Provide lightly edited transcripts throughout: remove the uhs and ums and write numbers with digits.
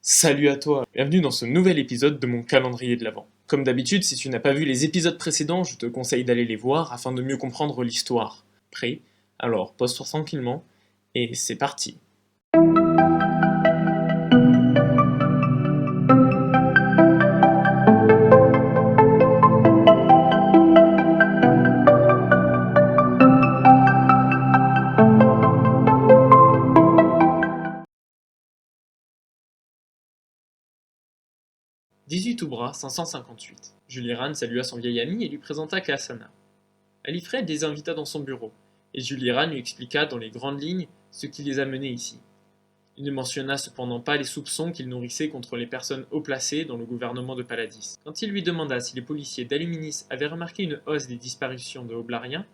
Salut à toi, bienvenue dans ce nouvel épisode de mon calendrier de l'Avent. Comme d'habitude, si tu n'as pas vu les épisodes précédents, je te conseille d'aller les voir afin de mieux comprendre l'histoire. Prêt? Alors pose-toi tranquillement, et c'est parti. 18 Oubra 558. Juliran salua son vieil ami et lui présenta Kasana. Alifred les invita dans son bureau, et Juliran lui expliqua dans les grandes lignes ce qui les amenait ici. Il ne mentionna cependant pas les soupçons qu'il nourrissait contre les personnes haut placées dans le gouvernement de Paladis. Quand il lui demanda si les policiers d'Aluminis avaient remarqué une hausse des disparitions de Hoblariens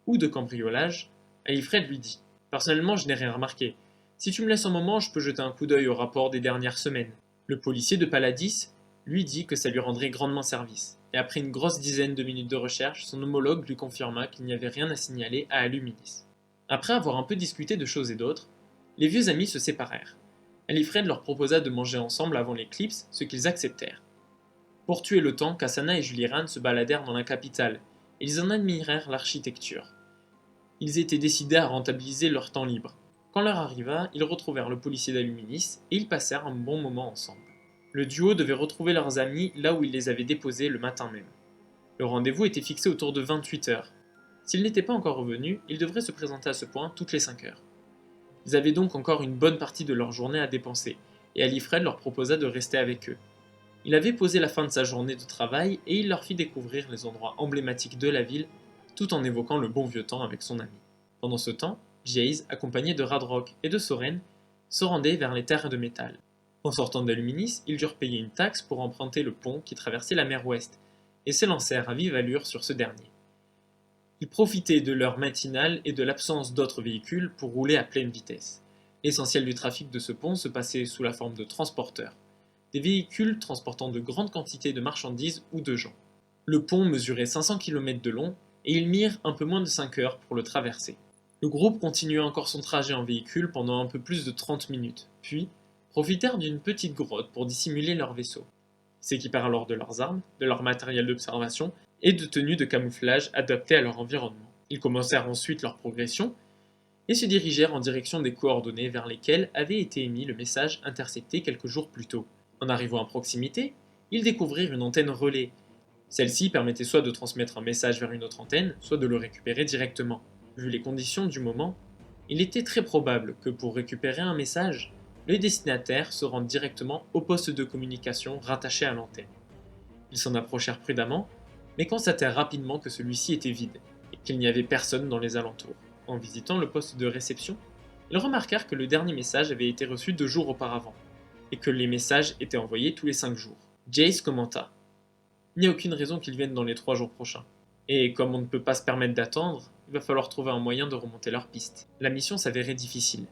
ou de cambriolages, Alifred lui dit « Personnellement, je n'ai rien remarqué. Si tu me laisses un moment, je peux jeter un coup d'œil au rapport des dernières semaines. » Le policier de Paladis lui dit que ça lui rendrait grandement service, et après une grosse dizaine de minutes de recherche, son homologue lui confirma qu'il n'y avait rien à signaler à Aluminis. Après avoir un peu discuté de choses et d'autres, les vieux amis se séparèrent. Alifred leur proposa de manger ensemble avant l'éclipse, ce qu'ils acceptèrent. Pour tuer le temps, Kasana et Juliran se baladèrent dans la capitale, et ils en admirèrent l'architecture. Ils étaient décidés à rentabiliser leur temps libre. Quand l'heure arriva, ils retrouvèrent le policier d'Aluminis, et ils passèrent un bon moment ensemble. Le duo devait retrouver leurs amis là où ils les avaient déposés le matin même. Le rendez-vous était fixé autour de 28 heures. S'ils n'étaient pas encore revenus, ils devraient se présenter à ce point toutes les 5 heures. Ils avaient donc encore une bonne partie de leur journée à dépenser, et Alifred leur proposa de rester avec eux. Il avait posé la fin de sa journée de travail et il leur fit découvrir les endroits emblématiques de la ville, tout en évoquant le bon vieux temps avec son ami. Pendant ce temps, Jace, accompagné de Radrock et de Soren, se rendait vers les terres de métal. En sortant d'Aluminis, ils durent payer une taxe pour emprunter le pont qui traversait la mer Ouest, et s'élancèrent à vive allure sur ce dernier. Ils profitaient de l'heure matinale et de l'absence d'autres véhicules pour rouler à pleine vitesse. L'essentiel du trafic de ce pont se passait sous la forme de transporteurs, des véhicules transportant de grandes quantités de marchandises ou de gens. Le pont mesurait 500 km de long et ils mirent un peu moins de 5 heures pour le traverser. Le groupe continua encore son trajet en véhicule pendant un peu plus de 30 minutes, puis profitèrent d'une petite grotte pour dissimuler leur vaisseau. S'équipèrent alors de leurs armes, de leur matériel d'observation et de tenues de camouflage adaptées à leur environnement. Ils commencèrent ensuite leur progression et se dirigèrent en direction des coordonnées vers lesquelles avait été émis le message intercepté quelques jours plus tôt. En arrivant à proximité, ils découvrirent une antenne relais. Celle-ci permettait soit de transmettre un message vers une autre antenne, soit de le récupérer directement. Vu les conditions du moment, il était très probable que pour récupérer un message, le destinataire se rende directement au poste de communication rattaché à l'antenne. Ils s'en approchèrent prudemment, mais constatèrent rapidement que celui-ci était vide, et qu'il n'y avait personne dans les alentours. En visitant le poste de réception, ils remarquèrent que le dernier message avait été reçu 2 jours auparavant, et que les messages étaient envoyés tous les 5 jours. Jace commenta « Il n'y a aucune raison qu'ils viennent dans les 3 jours prochains. Et comme on ne peut pas se permettre d'attendre, il va falloir trouver un moyen de remonter leur piste. » La mission s'avérait difficile.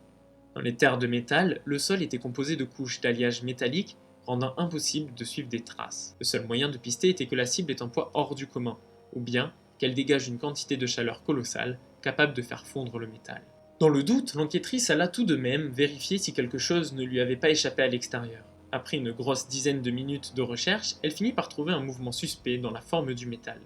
Dans les terres de métal, le sol était composé de couches d'alliage métallique rendant impossible de suivre des traces. Le seul moyen de pister était que la cible ait un poids hors du commun, ou bien qu'elle dégage une quantité de chaleur colossale, capable de faire fondre le métal. Dans le doute, l'enquêtrice alla tout de même vérifier si quelque chose ne lui avait pas échappé à l'extérieur. Après une grosse dizaine de minutes de recherche, elle finit par trouver un mouvement suspect dans la forme du métal.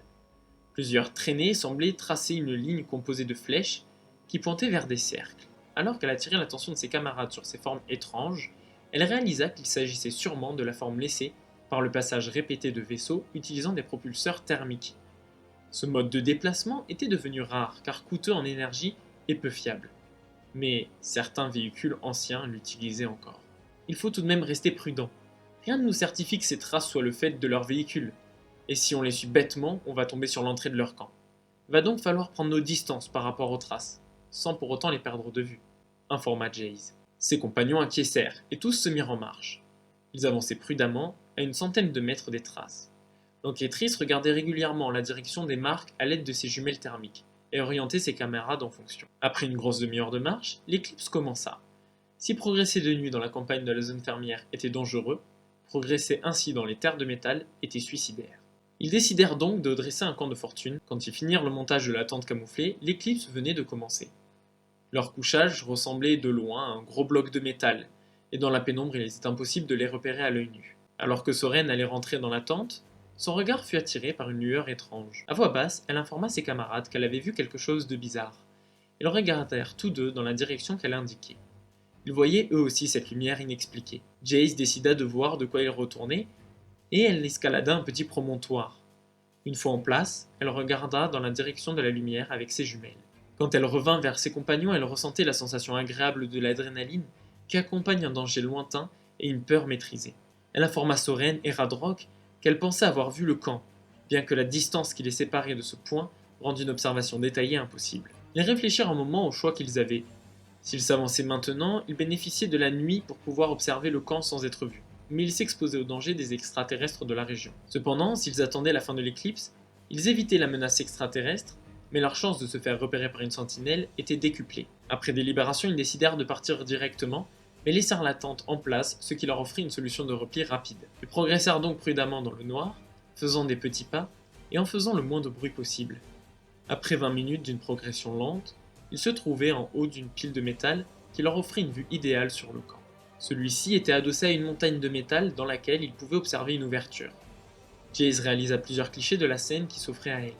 Plusieurs traînées semblaient tracer une ligne composée de flèches qui pointaient vers des cercles. Alors qu'elle attirait l'attention de ses camarades sur ces formes étranges, elle réalisa qu'il s'agissait sûrement de la forme laissée par le passage répété de vaisseaux utilisant des propulseurs thermiques. Ce mode de déplacement était devenu rare car coûteux en énergie et peu fiable. Mais certains véhicules anciens l'utilisaient encore. Il faut tout de même rester prudent. Rien ne nous certifie que ces traces soient le fait de leurs véhicules. Et si on les suit bêtement, on va tomber sur l'entrée de leur camp. Il va donc falloir prendre nos distances par rapport aux traces, sans pour autant les perdre de vue, informa Jace. Ses compagnons acquiescèrent, et tous se mirent en marche. Ils avançaient prudemment, à une centaine de mètres des traces. L'enquêtrice regardait régulièrement la direction des marques à l'aide de ses jumelles thermiques, et orientait ses camarades en fonction. Après une grosse demi-heure de marche, l'éclipse commença. Si progresser de nuit dans la campagne de la zone fermière était dangereux, progresser ainsi dans les terres de métal était suicidaire. Ils décidèrent donc de dresser un camp de fortune. Quand ils finirent le montage de la tente camouflée, l'éclipse venait de commencer. Leur couchage ressemblait de loin à un gros bloc de métal, et dans la pénombre il était impossible de les repérer à l'œil nu. Alors que Soren allait rentrer dans la tente, son regard fut attiré par une lueur étrange. À voix basse, elle informa ses camarades qu'elle avait vu quelque chose de bizarre. Ils regardèrent tous deux dans la direction qu'elle indiquait. Ils voyaient eux aussi cette lumière inexpliquée. Jace décida de voir de quoi il retournait, et elle escalada un petit promontoire. Une fois en place, elle regarda dans la direction de la lumière avec ses jumelles. Quand elle revint vers ses compagnons, elle ressentait la sensation agréable de l'adrénaline qui accompagne un danger lointain et une peur maîtrisée. Elle informa Soren et Radrock qu'elle pensait avoir vu le camp, bien que la distance qui les séparait de ce point rendît une observation détaillée impossible. Ils réfléchirent un moment au choix qu'ils avaient. S'ils s'avançaient maintenant, ils bénéficiaient de la nuit pour pouvoir observer le camp sans être vus, mais ils s'exposaient au danger des extraterrestres de la région. Cependant, s'ils attendaient la fin de l'éclipse, ils évitaient la menace extraterrestre, mais leur chance de se faire repérer par une sentinelle était décuplée. Après délibération, ils décidèrent de partir directement, mais laissèrent la tente en place, ce qui leur offrit une solution de repli rapide. Ils progressèrent donc prudemment dans le noir, faisant des petits pas, et en faisant le moins de bruit possible. Après 20 minutes d'une progression lente, ils se trouvaient en haut d'une pile de métal qui leur offrit une vue idéale sur le camp. Celui-ci était adossé à une montagne de métal dans laquelle ils pouvaient observer une ouverture. Jace réalisa plusieurs clichés de la scène qui s'offrait à elle.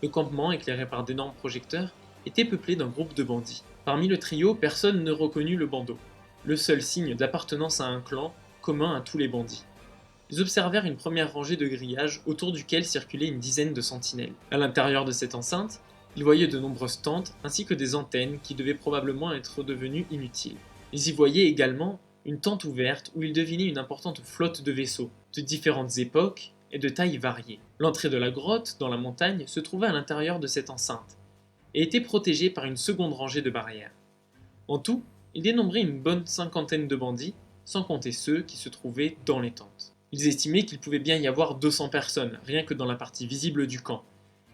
Le campement, éclairé par d'énormes projecteurs, était peuplé d'un groupe de bandits. Parmi le trio, personne ne reconnut le bandeau, le seul signe d'appartenance à un clan commun à tous les bandits. Ils observèrent une première rangée de grillages autour duquel circulait une dizaine de sentinelles. À l'intérieur de cette enceinte, ils voyaient de nombreuses tentes ainsi que des antennes qui devaient probablement être devenues inutiles. Ils y voyaient également une tente ouverte où ils devinaient une importante flotte de vaisseaux, de différentes époques et de tailles variées. L'entrée de la grotte, dans la montagne, se trouvait à l'intérieur de cette enceinte, et était protégée par une seconde rangée de barrières. En tout, ils dénombraient une bonne cinquantaine de bandits, sans compter ceux qui se trouvaient dans les tentes. Ils estimaient qu'il pouvait bien y avoir 200 personnes, rien que dans la partie visible du camp.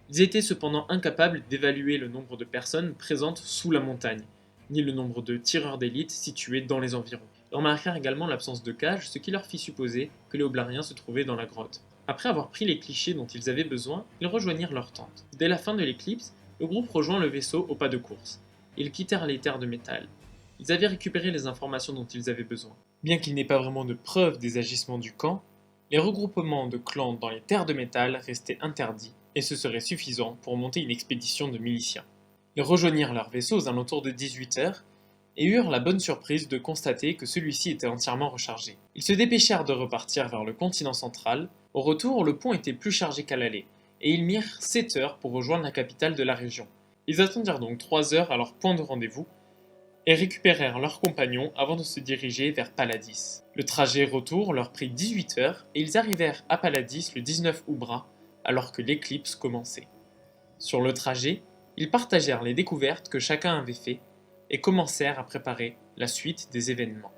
Ils étaient cependant incapables d'évaluer le nombre de personnes présentes sous la montagne, ni le nombre de tireurs d'élite situés dans les environs. Ils remarquèrent également l'absence de cage, ce qui leur fit supposer que les Oblariens se trouvaient dans la grotte. Après avoir pris les clichés dont ils avaient besoin, ils rejoignirent leur tente. Dès la fin de l'éclipse, le groupe rejoint le vaisseau au pas de course. Ils quittèrent les terres de métal. Ils avaient récupéré les informations dont ils avaient besoin. Bien qu'il n'ait pas vraiment de preuves des agissements du camp, les regroupements de clans dans les terres de métal restaient interdits, et ce serait suffisant pour monter une expédition de miliciens. Ils rejoignirent leur vaisseau aux alentours de 18 heures, et eurent la bonne surprise de constater que celui-ci était entièrement rechargé. Ils se dépêchèrent de repartir vers le continent central. Au retour, le pont était plus chargé qu'à l'aller, et ils mirent 7 heures pour rejoindre la capitale de la région. Ils attendirent donc 3 heures à leur point de rendez-vous, et récupérèrent leurs compagnons avant de se diriger vers Paladis. Le trajet retour leur prit 18 heures, et ils arrivèrent à Paladis le 19 Oubra, alors que l'éclipse commençait. Sur le trajet, ils partagèrent les découvertes que chacun avait fait, et commencèrent à préparer la suite des événements.